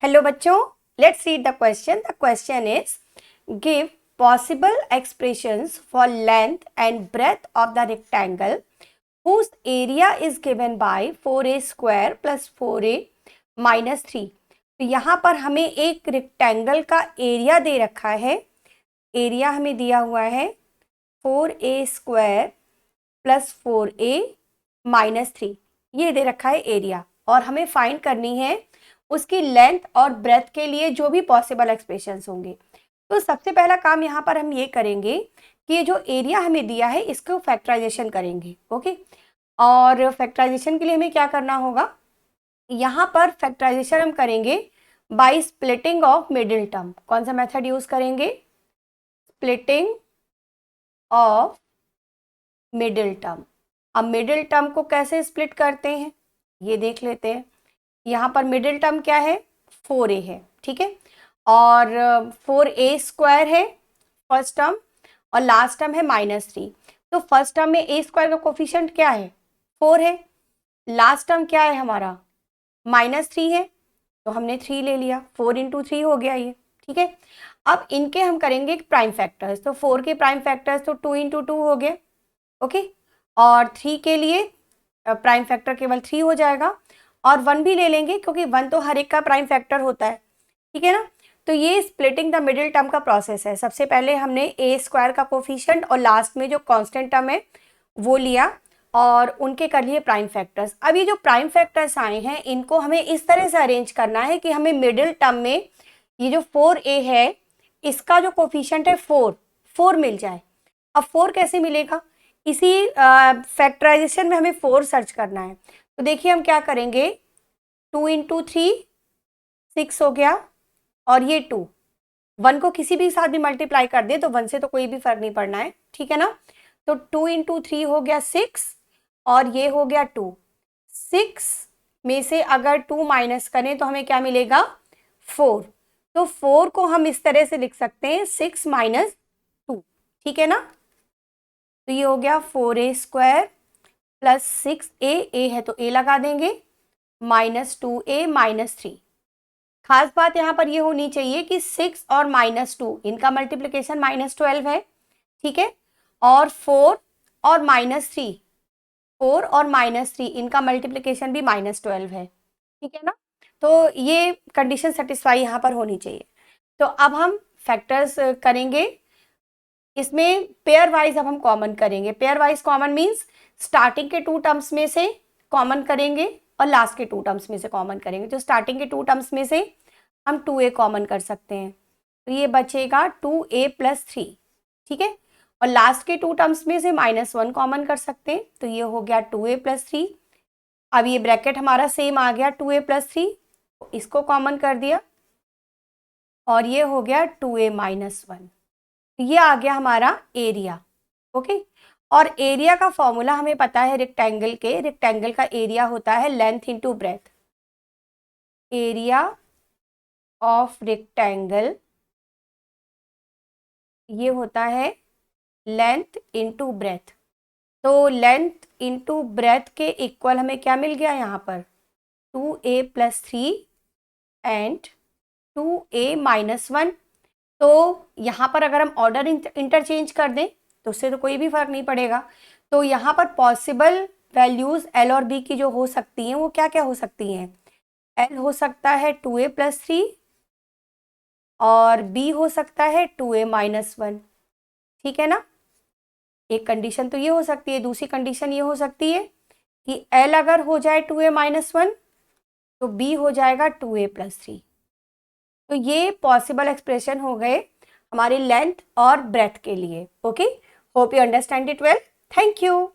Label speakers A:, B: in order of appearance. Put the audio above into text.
A: Hello बच्चों, let's read the question. The question is give possible expressions for length and breadth of the rectangle whose area is given by 4a square plus 4a minus 3. तो यहाँ पर हमें एक rectangle का area दे रखा है. Area हमें दिया हुआ है 4a square plus 4a minus 3. ये दे रखा है एरिया और हमें फाइंड करनी है उसकी लेंथ और ब्रेथ के लिए जो भी पॉसिबल एक्सप्रेशंस होंगे. तो सबसे पहला काम यहाँ पर हम ये करेंगे कि ये जो एरिया हमें दिया है इसको फैक्टराइजेशन करेंगे. ओके, और फैक्टराइजेशन के लिए हमें क्या करना होगा, यहाँ पर फैक्टराइजेशन हम करेंगे by splitting of middle term. कौन सा मेथड यूज करेंगे? Splitting of middle term. अब मिडिल टर्म को कैसे स्प्लिट करते हैं ये देख लेते हैं. यहाँ पर मिडिल टर्म क्या है? 4a है. ठीक है, और 4a स्क्वायर है फर्स्ट टर्म और लास्ट टर्म है माइनस 3. तो फर्स्ट टर्म में a स्क्वायर का कोफिशिएंट क्या है? 4 है. लास्ट टर्म क्या है हमारा? माइनस 3 है. तो हमने 3 ले लिया. 4 इंटू 3 हो गया ये. ठीक है, अब इनके हम करेंगे प्राइम फैक्टर्स. तो 4 के प्राइम फैक्टर्स तो 2 इंटू 2 हो गए. ओके, और 3 के लिए प्राइम फैक्टर केवल 3 हो जाएगा और 1 भी ले लेंगे क्योंकि 1 तो हर एक का प्राइम फैक्टर होता है. ठीक है ना. तो ये स्प्लिटिंग द मिडिल टर्म का प्रोसेस है. सबसे पहले हमने a स्क्वायर का कोफिशिएंट और लास्ट में जो कांस्टेंट टर्म है वो लिया और उनके कर लिए प्राइम फैक्टर्स. अब ये जो प्राइम फैक्टर्स आए हैं इनको हमें इस तरह से अरेंज करना है कि हमें मिडिल टर्म में ये जो 4a है इसका जो कोफिशिएंट है 4 मिल जाए. अब 4 कैसे मिलेगा? इसी फैक्टराइजेशन में हमें 4 सर्च करना है. तो देखिए हम क्या करेंगे, 2 इंटू 3 6 हो गया और ये 2. 1 को किसी भी साथ भी मल्टीप्लाई कर दे तो 1 से तो कोई भी फर्क नहीं पड़ना है. ठीक है ना. तो 2 इंटू 3 हो गया 6 और ये हो गया 2. 6 में से अगर 2 माइनस करें तो हमें क्या मिलेगा? 4. तो 4 को हम इस तरह से लिख सकते हैं 6 माइनस 2. ठीक है ना. तो ये हो गया 4a स्क्वायर प्लस 6a है तो a लगा देंगे माइनस 2a माइनस 3. खास बात यहाँ पर ये होनी चाहिए कि 6 और माइनस 2 इनका मल्टीप्लिकेशन माइनस 12 है. ठीक है, और 4 और माइनस 3 इनका मल्टीप्लिकेशन भी माइनस 12 है. ठीक है ना. तो ये कंडीशन सेटिस्फाई यहाँ पर होनी चाहिए. तो अब हम फैक्टर्स करेंगे. इसमें पेयर वाइज अब हम कॉमन करेंगे. Pair wise common means starting के 2 टर्म्स में से कॉमन करेंगे और लास्ट के 2 टर्म्स में से कॉमन करेंगे. तो स्टार्टिंग के 2 टर्म्स में से हम 2a कॉमन कर सकते हैं. तो ये बचेगा 2a प्लस 3. ठीक है, और लास्ट के 2 टर्म्स में से -1 कॉमन कर सकते हैं. तो ये हो गया 2a प्लस 3. अब ये ब्रैकेट हमारा सेम आ गया 2a प्लस 3, इसको कॉमन कर दिया और ये हो गया 2a माइनस 1. ये आ गया हमारा एरिया. ओके, और एरिया का फॉर्मूला हमें पता है रेक्टेंगल का एरिया होता है length into breadth. Area of rectangle ये होता है लेंथ इंटू ब्रेथ. तो लेंथ इंटू ब्रेथ के इक्वल हमें क्या मिल गया यहाँ पर? 2a plus 3 and 2a minus 1. तो यहाँ पर अगर हम ऑर्डर इंटरचेंज कर दें तो उससे तो कोई भी फर्क नहीं पड़ेगा. तो यहाँ पर पॉसिबल वैल्यूज L और B की जो हो सकती हैं वो क्या क्या हो सकती हैं? L हो सकता है 2a प्लस 3 और B हो सकता है 2a माइनस 1. ठीक है ना. एक कंडीशन तो ये हो सकती है. दूसरी कंडीशन ये हो सकती है कि L अगर हो जाए 2a माइनस 1 तो B हो जाएगा 2a प्लस 3. तो ये पॉसिबल एक्सप्रेशन हो गए हमारे लेंथ और ब्रेथ के लिए. Okay, hope you understand it well. Thank you.